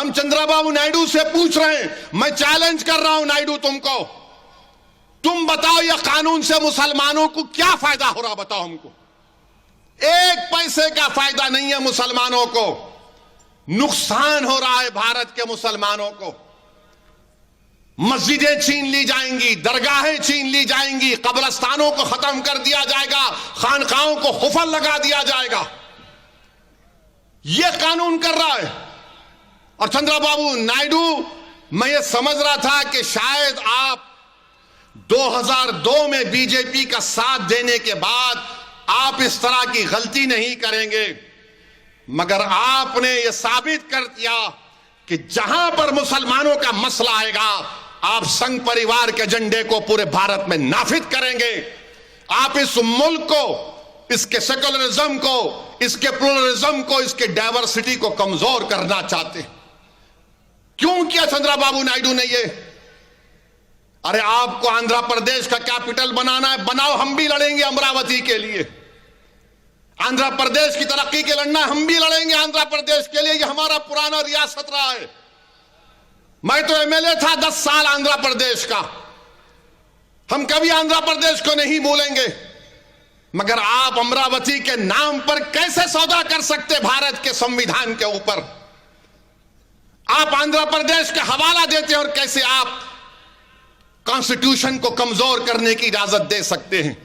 हम चंद्रबाबू नायडू से पूछ रहे हैं, मैं चैलेंज कर रहा हूं नायडू तुमको, तुम बताओ यह कानून से मुसलमानों को क्या फायदा हो रहा, बताओ हमको। एक पैसे का फायदा नहीं है मुसलमानों को, नुकसान हो रहा है भारत के मुसलमानों को। मस्जिदें छीन ली जाएंगी, दरगाहें छीन ली जाएंगी, कब्रस्तानों को खत्म कर दिया जाएगा, खानकाहों को खुफल लगा दिया जाएगा। यह कानून कर रहा है। और चंद्रबाबू नायडू, मैं ये समझ रहा था कि शायद आप 2002 में बीजेपी का साथ देने के बाद आप इस तरह की गलती नहीं करेंगे, मगर आपने यह साबित कर दिया कि जहां पर मुसलमानों का मसला आएगा, आप संघ परिवार के एजेंडे को पूरे भारत में नाफिज करेंगे। आप इस मुल्क को, इसके सेकुलरिज्म को, इसके प्लुरलिज्म को, इसके डाइवर्सिटी को कमजोर करना चाहते। क्यों किया चंद्रबाबू नायडू ने ये? अरे आपको आंध्र प्रदेश का कैपिटल बनाना है, बनाओ, हम भी लड़ेंगे अमरावती के लिए। आंध्र प्रदेश की तरक्की के लड़ना, हम भी लड़ेंगे आंध्र प्रदेश के लिए, ये हमारा पुराना रियासत रहा है। मैं तो एमएलए था 10 साल आंध्र प्रदेश का, हम कभी आंध्र प्रदेश को नहीं भूलेंगे। मगर आप अमरावती के नाम पर कैसे सौदा कर सकते भारत के संविधान के ऊपर? आप आंध्र प्रदेश का हवाला देते हैं और कैसे आप कॉन्स्टिट्यूशन को कमजोर करने की इजाजत दे सकते हैं?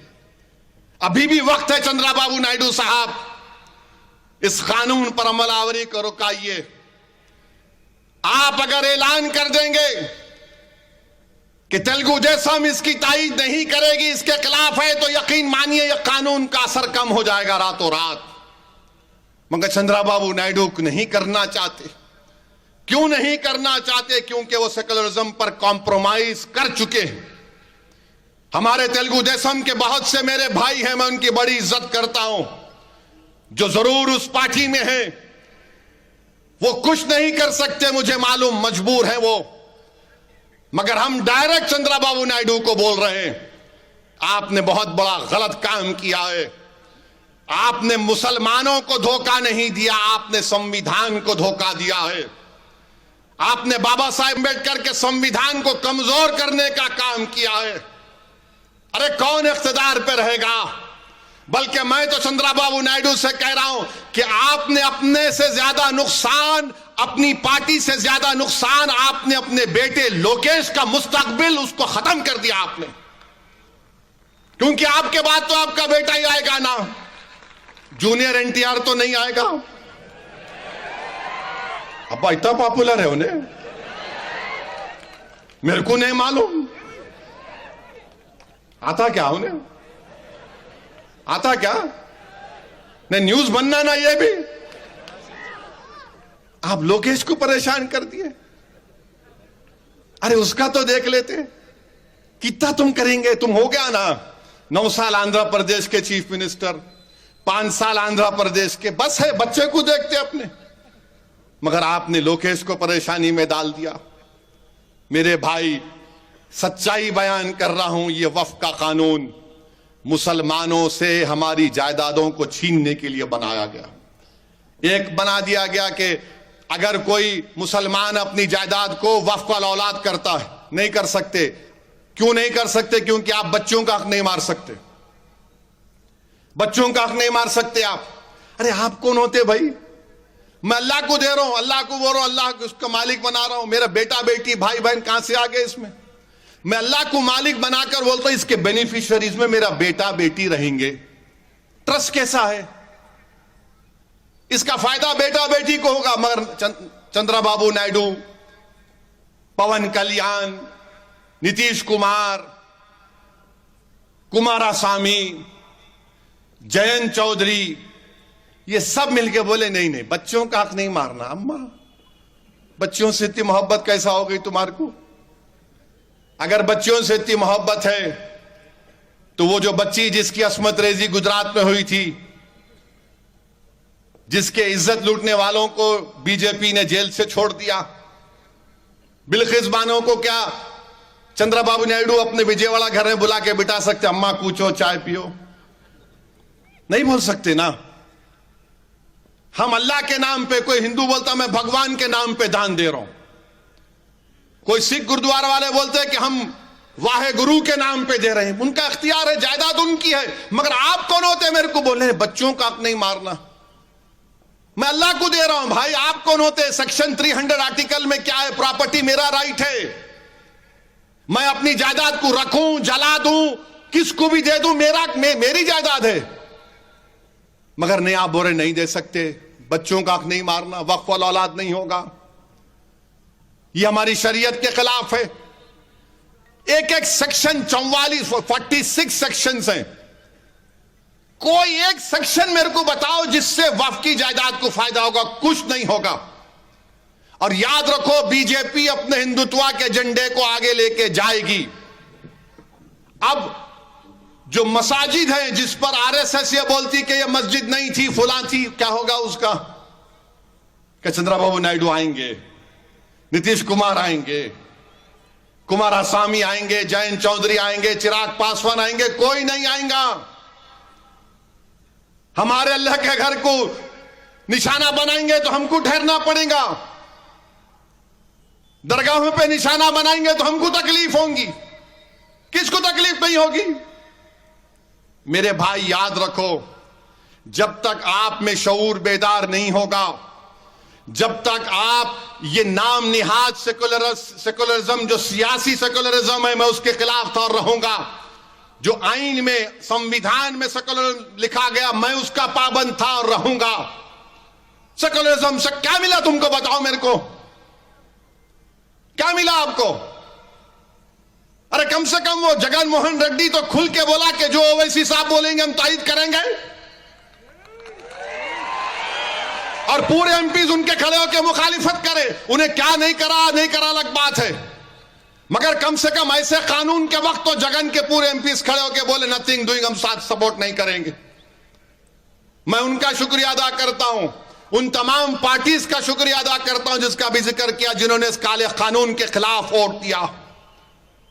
अभी भी वक्त है चंद्रबाबू नायडू साहब, इस कानून पर अमलावरी को रुकाइए। आप अगर ऐलान कर देंगे कि तेलुगु देशम इसकी तायीद नहीं करेगी, इसके खिलाफ है, तो यकीन मानिए यह कानून का असर कम हो जाएगा रातों रात। मगर चंद्रबाबू नायडू नहीं करना चाहते। क्यों नहीं करना चाहते? क्योंकि वो सेकुलरिज्म पर कॉम्प्रोमाइज कर चुके हैं। हमारे तेलुगु देशम के बहुत से मेरे भाई हैं, मैं उनकी बड़ी इज्जत करता हूं, जो जरूर उस पार्टी में हैं। वो कुछ नहीं कर सकते, मुझे मालूम, मजबूर है वो। मगर हम डायरेक्ट चंद्रबाबू नायडू को बोल रहे हैं, आपने बहुत बड़ा गलत काम किया है। आपने मुसलमानों को धोखा नहीं दिया, आपने संविधान को धोखा दिया है। आपने बाबा साहेब अम्बेडकर के संविधान को कमजोर करने का काम किया है। अरे कौन इख्तिदार पे रहेगा? बल्कि मैं तो चंद्रबाबू नायडू से कह रहा हूं कि आपने अपने से ज्यादा नुकसान, अपनी पार्टी से ज्यादा नुकसान आपने अपने बेटे लोकेश का मुस्तकबिल, उसको खत्म कर दिया आपने। क्योंकि आपके बाद तो आपका बेटा ही आएगा ना, जूनियर एनटीआर तो नहीं आएगा। अब्बा इतना पॉपुलर है उन्हें, मेरे को नहीं मालूम। आता क्या उन्हें? आता क्या? नहीं न्यूज बनना ना, ये भी आप लोकेश को परेशान कर दिए। अरे उसका तो देख लेते, कितना तुम करेंगे? तुम हो गया ना 9 साल आंध्र प्रदेश के चीफ मिनिस्टर, 5 साल आंध्र प्रदेश के, बस है, बच्चे को देखते अपने। मगर आपने लोकेश को परेशानी में डाल दिया। मेरे भाई, सच्चाई बयान कर रहा हूं, यह वक्फ का कानून मुसलमानों से हमारी जायदादों को छीनने के लिए बनाया गया। एक बना दिया गया कि अगर कोई मुसलमान अपनी जायदाद को वक्फ वाला औलाद करता है, नहीं कर सकते। क्यों नहीं कर सकते? क्योंकि आप बच्चों का हक नहीं मार सकते, बच्चों का हक नहीं मार सकते आप। अरे आप कौन होते भाई? मैं अल्लाह को दे रहा हूं, अल्लाह को बोल रहा हूं, अल्लाह को उसका मालिक बना रहा हूं। मेरा बेटा बेटी भाई बहन कहां से आ गए इसमें? मैं अल्लाह को मालिक बनाकर बोलता हूं इसके बेनिफिशियरीज में मेरा बेटा बेटी रहेंगे। ट्रस्ट कैसा है? इसका फायदा बेटा बेटी को होगा। मगर चंद्रबाबू नायडू, पवन कल्याण, नीतीश कुमार, कुमारास्वामी, जयंत चौधरी, ये सब मिलके बोले नहीं नहीं, बच्चों का हक नहीं मारना। अम्मा, बच्चों से इतनी मोहब्बत कैसा हो गई तुम्हारे को? अगर बच्चों से इतनी मोहब्बत है तो वो जो बच्ची जिसकी अस्मत रेजी गुजरात में हुई थी, जिसके इज्जत लूटने वालों को बीजेपी ने जेल से छोड़ दिया, बिल्किस बानो को क्या चंद्रबाबू नायडू अपने विजयवाड़ा घर में बुला के बिठा सकते? अम्मा पूछो, चाय पियो? नहीं बोल सकते ना। हम अल्लाह के नाम पे, कोई हिंदू बोलता मैं भगवान के नाम पे दान दे रहा हूं, कोई सिख गुरुद्वारा वाले बोलते हैं कि हम वाहे गुरु के नाम पे दे रहे हैं। उनका इख्तियार है, जायदाद उनकी है, मगर आप कौन होते हैं मेरे को बोलने बच्चों का हक नहीं मारना? मैं अल्लाह को दे रहा हूं भाई, आप कौन होते हैं? सेक्शन 300 आर्टिकल में क्या है? प्रॉपर्टी मेरा राइट है, मैं अपनी जायदाद को रखूं, जला दूं, किसको भी दे दूं, मेरी जायदाद है। मगर नहीं, आप बोरे नहीं दे सकते, बच्चों का हक नहीं मारना, वक्फ वाल औलाद नहीं होगा, यह हमारी शरीयत के खिलाफ है। एक एक सेक्शन 46 सेक्शंस हैं, कोई एक सेक्शन मेरे को बताओ जिससे वक्फ की जायदाद को फायदा होगा? कुछ नहीं होगा। और याद रखो, बीजेपी अपने हिंदुत्व के एजेंडे को आगे लेके जाएगी। अब जो मसाजिद है जिस पर आरएसएस ये बोलती कि ये मस्जिद नहीं थी, फुला थी, क्या होगा उसका? कि चंद्रबाबू नायडू आएंगे, नीतीश कुमार आएंगे, कुमार आसामी आएंगे, जयंत चौधरी आएंगे, चिराग पासवान आएंगे, कोई नहीं आएगा। हमारे अल्लाह के घर को निशाना बनाएंगे तो हमको ठहरना पड़ेगा, दरगाहों पे निशाना बनाएंगे तो हमको तकलीफ होगी, किसको तकलीफ नहीं होगी? मेरे भाई याद रखो, जब तक आप में शऊर बेदार नहीं होगा, जब तक आप ये नाम निहाद सेकुलरिज्म, जो सियासी सेकुलरिज्म है, मैं उसके खिलाफ तो रहूंगा। जो आइन में, संविधान में सेकुलर लिखा गया, मैं उसका पाबंद था और रहूंगा। सेकुलरिज्म से क्या मिला तुमको? बताओ मेरे को, क्या मिला आपको? अरे कम से कम वो जगन मोहन रेड्डी तो खुल के बोला कि जो ओवैसी साहब बोलेंगे हम तायद करेंगे, और पूरे एमपीज उनके खड़े होकर मुखालिफत करे। उन्हें क्या नहीं करा अलग बात है, मगर कम से कम ऐसे कानून के वक्त तो जगन के पूरे एमपीज खड़े होकर बोले नथिंग डूइंग, हम साथ सपोर्ट नहीं करेंगे। मैं उनका शुक्रिया अदा करता हूं, उन तमाम पार्टीज का शुक्रिया अदा करता हूं जिसका भी जिक्र किया, जिन्होंने इस काले कानून के खिलाफ वोट दिया।